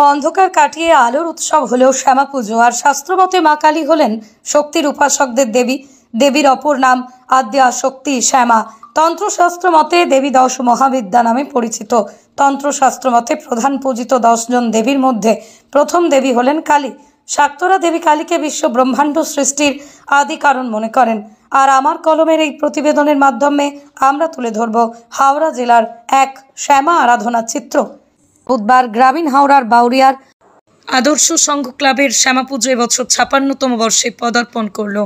অন্ধকার কাটিয়ে আলোর উৎসব হলেও শ্যামা পুজো। আর শাস্ত্রমতে মা কালী হলেন শক্তির উপাসকদের দেবী। দেবীর অপর নাম আদ্যা শক্তি শ্যামা। তন্ত্রশাস্ত্র মতে দেবী 10 মহাবিদ্যা নামে পরিচিত। তন্ত্রশাস্ত্র মতে প্রধান পূজিত 10 জন দেবীর মধ্যে প্রথম দেবী হলেন কালী। শাক্তরা দেবী কালীকে বিশ্ব ব্রহ্মাণ্ড সৃষ্টির আদি কারণ মনে করেন। আর আমার কলমের এই প্রতিবেদনের মাধ্যমে আমরা তুলে ধরব হাওড়া জেলার এক শ্যামা আরাধনার চিত্র। বুধবার গ্রামীণ হাওড়ার বাউরিয়ার আদর্শ সংঘ ক্লাবের শ্যামা পুজো এবছর 56তম বর্ষে পদার্পণ করল।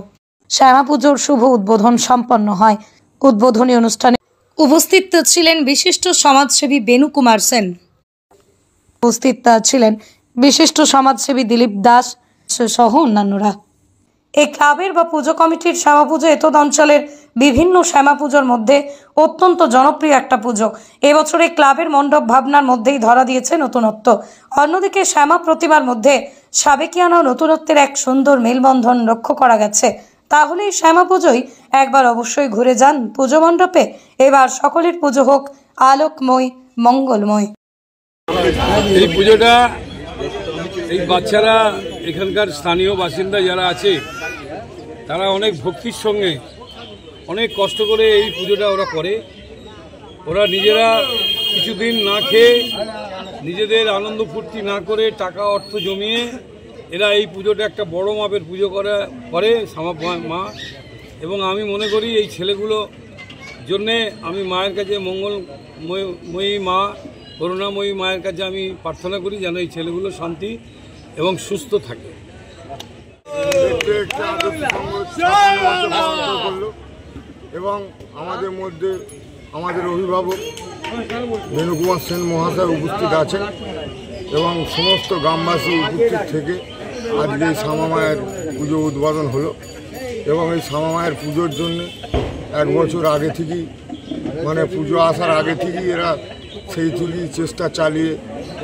শ্যামা পুজোর শুভ উদ্বোধন সম্পন্ন হয়। উদ্বোধনী অনুষ্ঠানে উপস্থিত ছিলেন বিশিষ্ট সমাজসেবী বেনু কুমার সেন, উপস্থিত ছিলেন বিশিষ্ট সমাজসেবী দিলীপ দাস সহ অন্যান্যরা। এই ক্লাবের বা পুজো কমিটির শ্যামা পুজো এতদ অঞ্চলের বিভিন্ন শ্যামা পুজোর মধ্যে অত্যন্ত জনপ্রিয় একটা পুজো। এবছর এই ক্লাবের মণ্ডপ ভাবনার মধ্যেই ধরা দিয়েছে নতুনত্ব। অন্যদিকে শ্যামা প্রতিমার মধ্যে সাবেকিয়ানা ও নতুনত্বের এক সুন্দর মেলবন্ধন লক্ষ্য করা গেছে। তাহলে এই শ্যামা পুজোয় একবার অবশ্যই ঘুরে যান পুজো মণ্ডপে। এবার সকলের পুজো হোক আলোকময়, মঙ্গলময়। এই পুজোটা এই বাচ্চারা, এখানকার স্থানীয় বাসিন্দা যারা আছে, তারা অনেক ভক্তির সঙ্গে অনেক কষ্ট করে এই পুজোটা ওরা করে। ওরা নিজেরা কিছুদিন না খেয়ে, নিজেদের আনন্দ ফুর্তি না করে, টাকা অর্থ জমিয়ে এরা এই পুজোটা একটা বড় মাপের পুজো করে শ্যামা মা। এবং আমি মনে করি এই ছেলেগুলো জন্যে আমি মায়ের কাছে, মঙ্গলময়ী মা, করুণাময়ী মায়ের কাছে আমি প্রার্থনা করি যেন এই ছেলেগুলো শান্তি এবং সুস্থ থাকে। এবং আমাদের মধ্যে আমাদের অভিভাবক বেনু কুমার সেন মহাশয় উপস্থিত আছেন এবং সমস্ত গ্রামবাসী উপস্থিত থেকে আজকে এই শ্যামা মায়ের পুজো উদ্বোধন হলো। এবং এই শ্যামা মায়ের পুজোর জন্য 1 বছর আগে থেকেই, মানে পুজো আসার আগে থেকেই এরা সেই থেকেই চেষ্টা চালিয়ে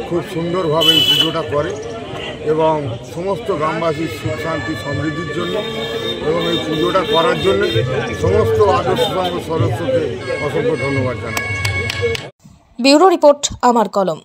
খুব সুন্দরভাবে এই পুজোটা করে এবং সমস্ত গ্রামবাসীর সুখ শান্তি সমৃদ্ধির জন্য এবং এই পুজোটা করার জন্য সমস্ত আদর্শ সংঘ সদস্যকে অসংখ্য ধন্যবাদ জানাই। ব্যুরো রিপোর্ট, আমার কলম।